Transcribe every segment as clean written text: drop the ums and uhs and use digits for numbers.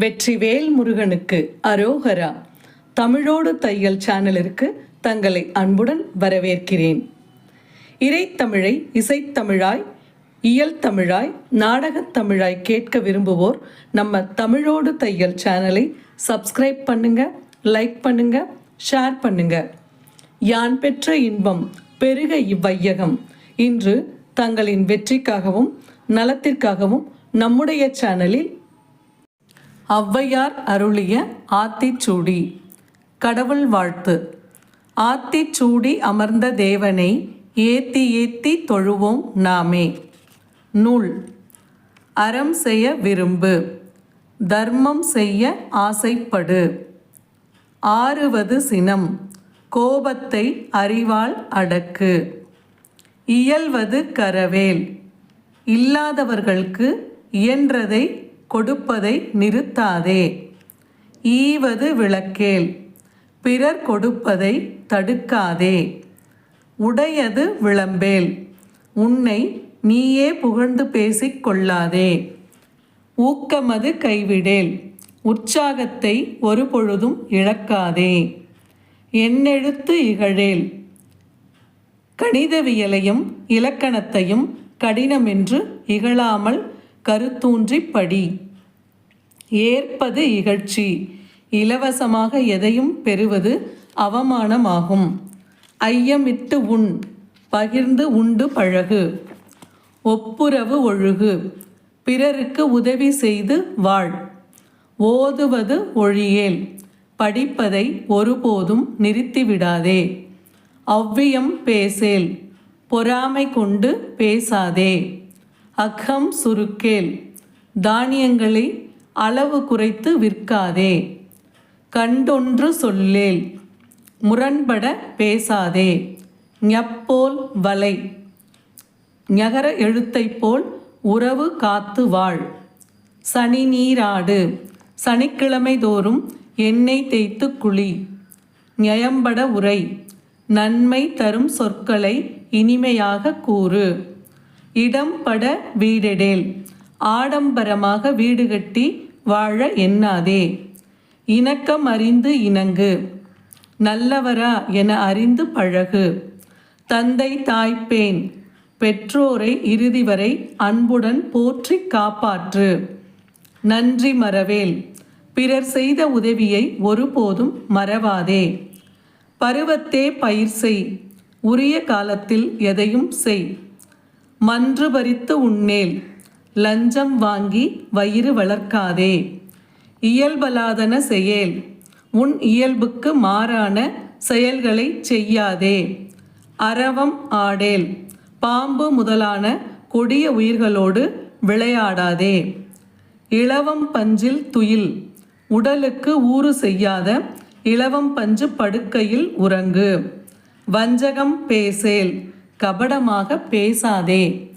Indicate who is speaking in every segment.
Speaker 1: வெற்றிவேல் முருகனுக்கு அரோகரா. தமிழோடு தையல் சேனலிற்கு தங்களை அன்புடன் வரவேற்கிறேன். இறைத்தமிழை இசைத்தமிழாய், இயல் தமிழாய், நாடகத் தமிழாய் கேட்க விரும்புவோர் நம்ம தமிழோடு தையல் சேனலை சப்ஸ்கிரைப் பண்ணுங்க, லைக் பண்ணுங்க, ஷேர் பண்ணுங்க. யான் பெற்ற இன்பம் பெருக இவ்வையகம். இன்று தங்களின் வெற்றிக்காகவும் நலத்திற்காகவும் நம்முடைய சேனலில் ஔவையார் அருளிய ஆத்திச்சூடி. கடவுள் வாழ்த்து. ஆத்திச்சூடி அமர்ந்த தேவனை ஏத்தி ஏத்தி தொழுவோம் நாமே. நூல். அறம் செய்ய விரும்பு, தர்மம் செய்ய ஆசைப்படு. ஆறுவது சினம், கோபத்தை அறிவால் அடக்கு. இயல்வது கரவேல், இல்லாதவர்களுக்கு இயன்றதை கொடுப்பதை நிறுத்தாதே. ஈவது விளக்கேல், பிறர் கொடுப்பதை தடுக்காதே. உடையது விளம்பேல், உன்னை நீயே புகழ்ந்து பேசிக் கொள்ளாதே. ஊக்கமது கைவிடேல், உற்சாகத்தை ஒரு பொழுதும் இழக்காதே. எண்ணெழுத்து இகழேல், கணிதவியலையும் இலக்கணத்தையும் கடினமென்று இகழாமல் கருத்தூன்றி படி. ஏற்பது இகழ்ச்சி, இலவசமாக எதையும் பெறுவது அவமானமாகும். ஐயமிட்டு உண், பகிர்ந்து உண்டு பழகு. ஒப்புரவு ஒழுகு, பிறருக்கு உதவி செய்து வாழ். ஓதுவது ஒழியேல், படிப்பதை ஒருபோதும் நிறுத்திவிடாதே. அவ்வியம் பேசேல், பொறாமை கொண்டு பேசாதே. அகம் சுருக்கேல், தானியங்களை அளவு குறைத்து விற்காதே. கண்டொன்று சொல்லேல், முரண்பட பேசாதே. ஞப்போல் வலை, ஞகர எழுத்தைப் போல் உறவு காத்து வாழ். சனி நீராடு, சனிக்கிழமை தோறும் எண்ணெய் தேய்த்து குளி. ஞயம்பட உரை, நன்மை தரும் சொற்களை இனிமையாக கூறு. இடம்பட வீடெடேல், ஆடம்பரமாக வீடு கட்டி வாழ எண்ணாதே. இணக்கம் அறிந்து இணங்கு, நல்லவரா என அறிந்து பழகு. தந்தை தாய்ப்பேன், பெற்றோரை இறுதி வரை அன்புடன் போற்றி காப்பாற்று. நன்றி மறவேல், பிறர் செய்த உதவியை ஒருபோதும் மறவாதே. பருவத்தே பயிர் செய், உரிய காலத்தில் எதையும் செய். மன்று பறித்து உண்ணேல், லஞ்சம் வாங்கி வயிறு வளர்க்காதே. இயல்பலாதன செயேல், உன் இயல்புக்கு மாறான செயல்களை செய்யாதே. அரவம் ஆடேல், பாம்பு முதலான கொடிய உயிர்களோடு விளையாடாதே. இலவம் பஞ்சில் துயில், உடலுக்கு ஊறு செய்யாத இலவம் பஞ்சு படுக்கையில் உறங்கு. வஞ்சகம் பேசேல், கபடமாக பேசாதே.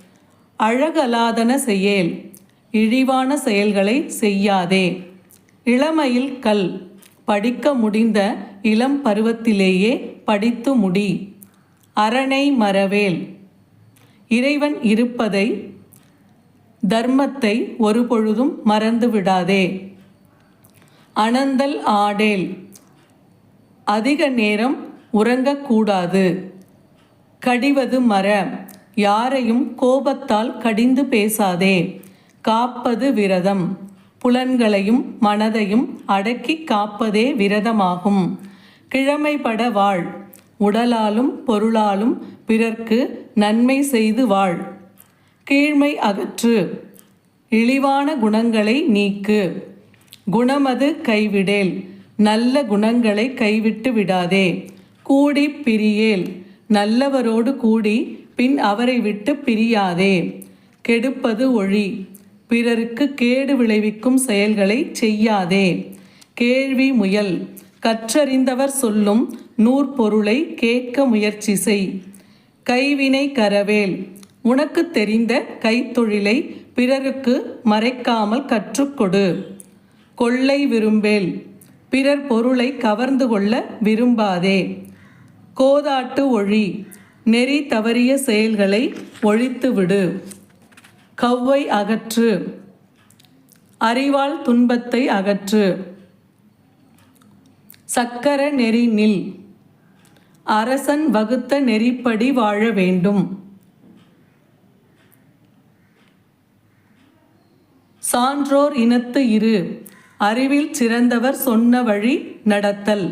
Speaker 1: அழகலாதன செய்யேல், இழிவான செயல்களை செய்யாதே. இளமையில் கல், படிக்க முடிந்த இளம் பருவத்திலேயே படித்து முடி. அரணை மறவேல், இறைவன் இருப்பதை தர்மத்தை ஒரு பொழுதும் மறந்து விடாதே. அனந்தல் ஆடேல், அதிக நேரம் உறங்கக்கூடாது. கடிவது மற, யாரையும் கோபத்தால் கடிந்து பேசாதே. காப்பது விரதம், புலன்களையும் மனதையும் அடக்கி காப்பதே விரதமாகும். கிழமைப்பட வாழ், உடலாலும் பொருளாலும் பிறர்க்கு நன்மை செய்து வாழ். கீழ்மை அகற்று, இழிவான குணங்களை நீக்கு. குணமது கைவிடேல், நல்ல குணங்களை கைவிட்டு விடாதே. கூடி பிரியேல், நல்லவரோடு கூடி பின் அவரை விட்டு பிரியாதே. கெடுப்பது ஒழி, பிறருக்கு கேடு விளைவிக்கும் செயல்களை செய்யாதே. கேள்வி முயல், கற்றறிந்தவர் சொல்லும் நூற்பொருளை கேட்க முயற்சி செய். கைவினை கரவேல், உனக்கு தெரிந்த கைத்தொழிலை பிறருக்கு மறைக்காமல் கற்றுக்கொடு. கொள்ளை விரும்பேல், பிறர் பொருளை கவர்ந்து கொள்ள விரும்பாதே. கோதாட்டு ஒழி, நெறி தவறிய செயல்களை ஒழித்துவிடு. கவ்வை அகற்று, அறிவால் துன்பத்தை அகற்று. சக்கர நெறி நில். அரசன் வகுத்த நெறிப்படி வாழ வேண்டும். சான்றோர் இனத்து இரு. அறிவில் சிறந்தவர் சொன்ன வழி நடத்தல்.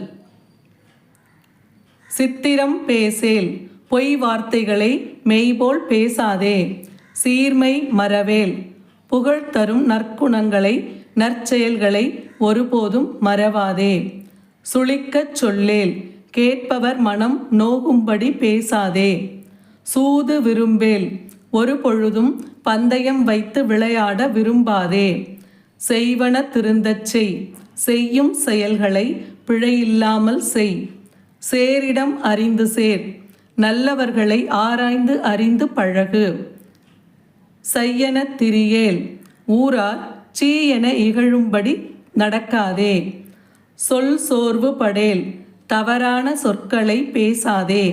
Speaker 1: சித்திரம் பேசேல். பொய் வார்த்தைகளை மெய்போல் பேசாதே. சீர்மை மறவேல். புகழ் தரும் நற்குணங்களை நற்செயல்களை ஒருபோதும் மறவாதே. சுளிக்கச் சொல்லேல். கேட்பவர் மனம் நோகும்படி பேசாதே. சூது விரும்பேல். ஒரு பொழுதும் பந்தயம் வைத்து விளையாட விரும்பாதே. செய்வன திருந்தச் செய். செய்யும் செயல்களை பிழையில்லாமல் செய். சேரிடம் அறிந்து சேர். நல்லவர்களை ஆராய்ந்து அறிந்து பழகு. செய்யன திரியேல். ஊரார் சீ என இகழும்படி நடக்காதே. சொல் சோர்வு படேல். தவறான சொற்களை பேசாதே.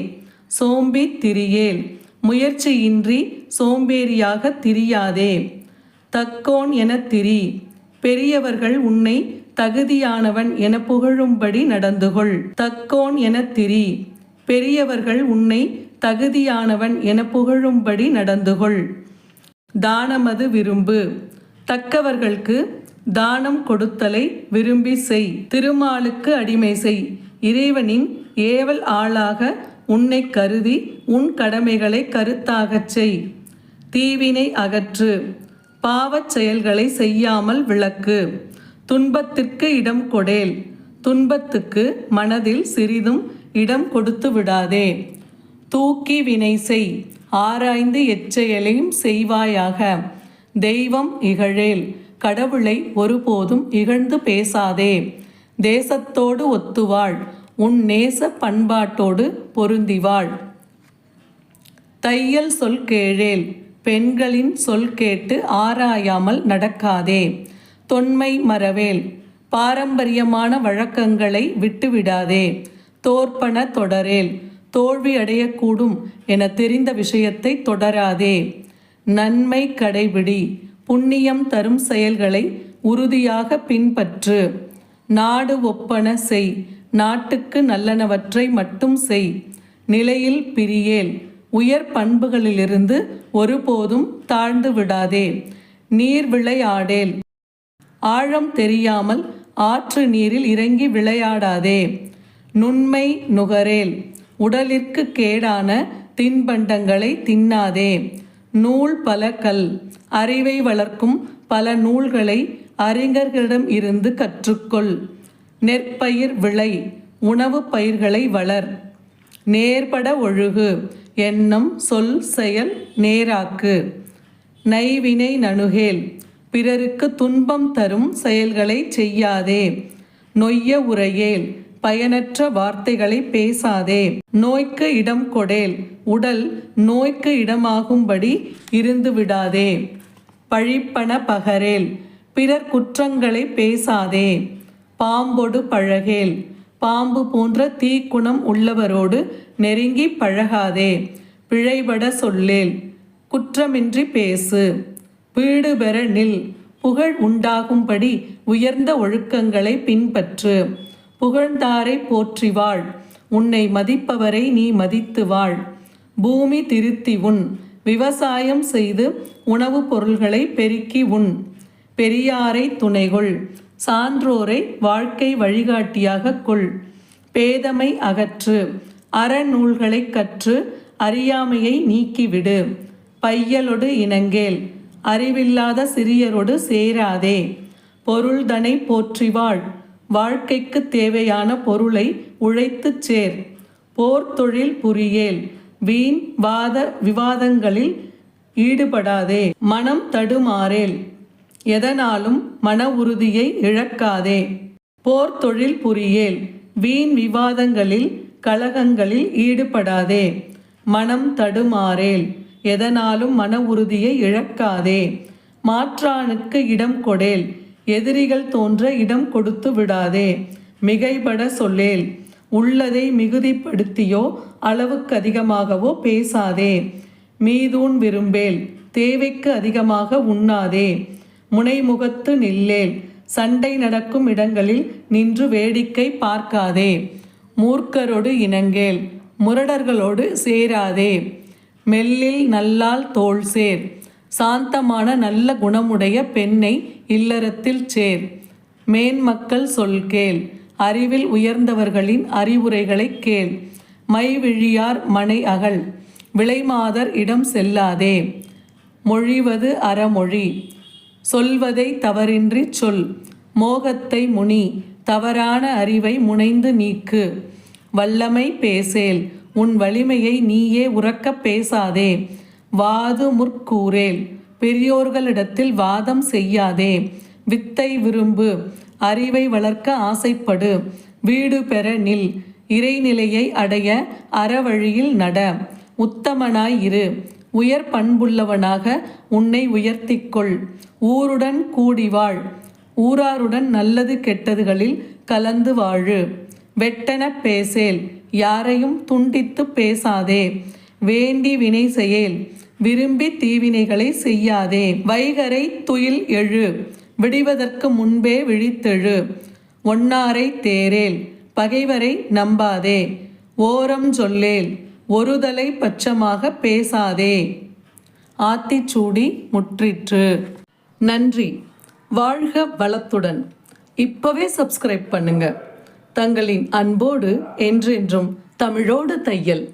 Speaker 1: சோம்பி திரியேல். முயற்சியின்றி சோம்பேறியாக திரியாதே. தக்கோன் என திரி. பெரியவர்கள் உன்னை தகுதியானவன் என புகழும்படி நடந்துகொள். தக்கோன் என திரி. பெரியவர்கள் உன்னை தகுதியானவன் என புகழும்படி நடந்துகொள். தானமது விரும்பு. தக்கவர்களுக்கு தானம் கொடுத்தலை விரும்பி செய். திருமாலுக்கு அடிமை செய். இறைவனின் ஏவல் ஆளாக உன்னை கருதி உன் கடமைகளை கருத்தாகச் செய். தீவினை அகற்று. பாவச் செயல்களை செய்யாமல் விலக்கு. துன்பத்திற்கு இடம் கொடேல். துன்பத்துக்கு மனதில் சிறிதும் இடம் கொடுத்து விடாதே. தூக்கி வினை செய். ஆராய்ந்து எச்செயலையும் செய்வாயாக. தெய்வம் இகழேல். கடவுளை ஒருபோதும் இகழ்ந்து பேசாதே. தேசத்தோடு ஒத்துவாள். உன் நேச பண்பாட்டோடு பொருந்திவாள். தையல் சொல் கேளேல். பெண்களின் சொல் கேட்டு ஆராயாமல் நடக்காதே. தொன்மை மறவேல். பாரம்பரியமான வழக்கங்களை விட்டுவிடாதே. தோற்பன தொடரேல். தோல்வி அடையக்கூடும் என தெரிந்த விஷயத்தை தொடராதே. நன்மை கடைபிடி. புண்ணியம் தரும் செயல்களை உறுதியாக பின்பற்று. நாடு ஒப்பன செய். நாட்டுக்கு நல்லனவற்றை மட்டும் செய். நிலையில் பிரியேல். உயர் பண்புகளிலிருந்து ஒருபோதும் தாழ்ந்து விடாதே. நீர் விளையாடேல். ஆழம் தெரியாமல் ஆற்று நீரில் இறங்கி விளையாடாதே. நுண்மை நுகரேல். உடலிற்கு கேடான தின்பண்டங்களை தின்னாதே. நூல் பல கல். அறிவை வளர்க்கும் பல நூல்களை அறிஞர்களிடம் இருந்து கற்றுக்கொள். நெற்பயிர் விளை. உணவு பயிர்களை வளர். நேர்பட ஒழுகு. எண்ணம் சொல் செயல் நேராக்கு. நைவினை நணுகேல். பிறருக்கு துன்பம் தரும் செயல்களை செய்யாதே. நொய்ய உரையேல். பயனற்ற வார்த்தைகளை பேசாதே. நோய்க்கு இடம் கொடேல். உடல் நோய்க்கு இடமாகும்படி இருந்து விடாதே. பழிப்பன பகரேல். பிறர் குற்றங்களை பேசாதே. பாம்பொடு பழகேல். பாம்பு போன்ற தீக்குணம் உள்ளவரோடு நெருங்கி பழகாதே. பிழைபட சொல்லேல். குற்றமின்றி பேசு. வீடு பெற நில். புகழ் உண்டாகும்படி உயர்ந்த ஒழுக்கங்களை பின்பற்று. புகழ்ந்தாரை போற்றி வாழ். உன்னை மதிப்பவரை நீ மதித்து வாழ். பூமி திருத்தி உண். விவசாயம் செய்து உணவுப் பொருள்களை பெருக்கி உண். பெரியாரை துணைகொள். சான்றோரை வாழ்க்கை வழிகாட்டியாக கொள். பேதமை அகற்று. அறநூல்களை கற்று அறியாமையை நீக்கிவிடு. பையலொடு இணங்கேல். அறிவில்லாத சிறியரோடு சேராதே. பொருள்தனை போற்றி வாழ். வாழ்க்கைக்கு தேவையான பொருளை உழைத்துச் சேர். போர்த்தொழில் புரியேல். வீண் வாத விவாதங்களில் ஈடுபடாதே. மனம் தடுமாறேல். எதனாலும் மன உறுதியை இழக்காதே. போர் தொழில் புரியேல். வீண் விவாதங்களில் கலகங்களில் ஈடுபடாதே. மனம் தடுமாறேல். எதனாலும் மன உறுதியை இழக்காதே. மாற்றானுக்கு இடம் கொடேல். எதிரிகள் தோன்ற இடம் கொடுத்து விடாதே. மிகைபட சொல்லேல். உள்ளதை மிகுதிப்படுத்தியோ அளவுக்கு அதிகமாகவோ பேசாதே. மீதூன் விரும்பேல். தேவைக்கு அதிகமாக உண்ணாதே. முனைமுகத்து நில்லேல். சண்டை நடக்கும் இடங்களில் நின்று வேடிக்கை பார்க்காதே. மூர்க்கரோடு இணங்கேல். முரடர்களோடு சேராதே. மெல்லில் நல்லால் தோள் சேர். சாந்தமான நல்ல குணமுடைய பெண்ணை இல்லறத்தில் சேர். மேன்மக்கள் சொல் கேள். அறிவில் உயர்ந்தவர்களின் அறிவுரைகளை கேள். மைவிழியார் மனை அகல். விலைமாதர் இடம் செல்லாதே. மொழிவது அறமொழி. சொல்வதை தவறின்றி சொல். மோகத்தை முனி. தவறான அறிவை முனைந்து நீக்கு. வல்லமை பேசேல். உன் வலிமையை நீயே உரக்கப் பேசாதே. வாது முற்கூறேல். பெரியோர்களிடத்தில் வாதம் செய்யாதே. வித்தை விரும்பு. அறிவை வளர்க்க ஆசைப்படு. வீடு பெற நில். இறைநிலையை அடைய அறவழியில் நட. உத்தமனாய் இரு. உயர் பண்புள்ளவனாக உன்னை உயர்த்திக்கொள். ஊருடன் கூடி வாழ். ஊராருடன் நல்லது கெட்டதுகளில் கலந்து வாழு. வெட்டென பேசேல். யாரையும் துண்டித்து பேசாதே. வேண்டி வினை செயேல். விரும்பி தீவினைகளை செய்யாதே. வைகரை துயில் எழு. விடிவதற்கு முன்பே விழித்தெழு. ஒன்னாரை தேரேல். பகைவரை நம்பாதே. ஓரம் சொல்லேல். ஒருதலை பட்சமாக பேசாதே. ஆத்திச்சூடி முற்றிற்று. நன்றி. வாழ்க வளத்துடன். இப்பவே சப்ஸ்கிரைப் பண்ணுங்க. தங்களின் அன்போடு என்றென்றும் தமிழோடு தையல்.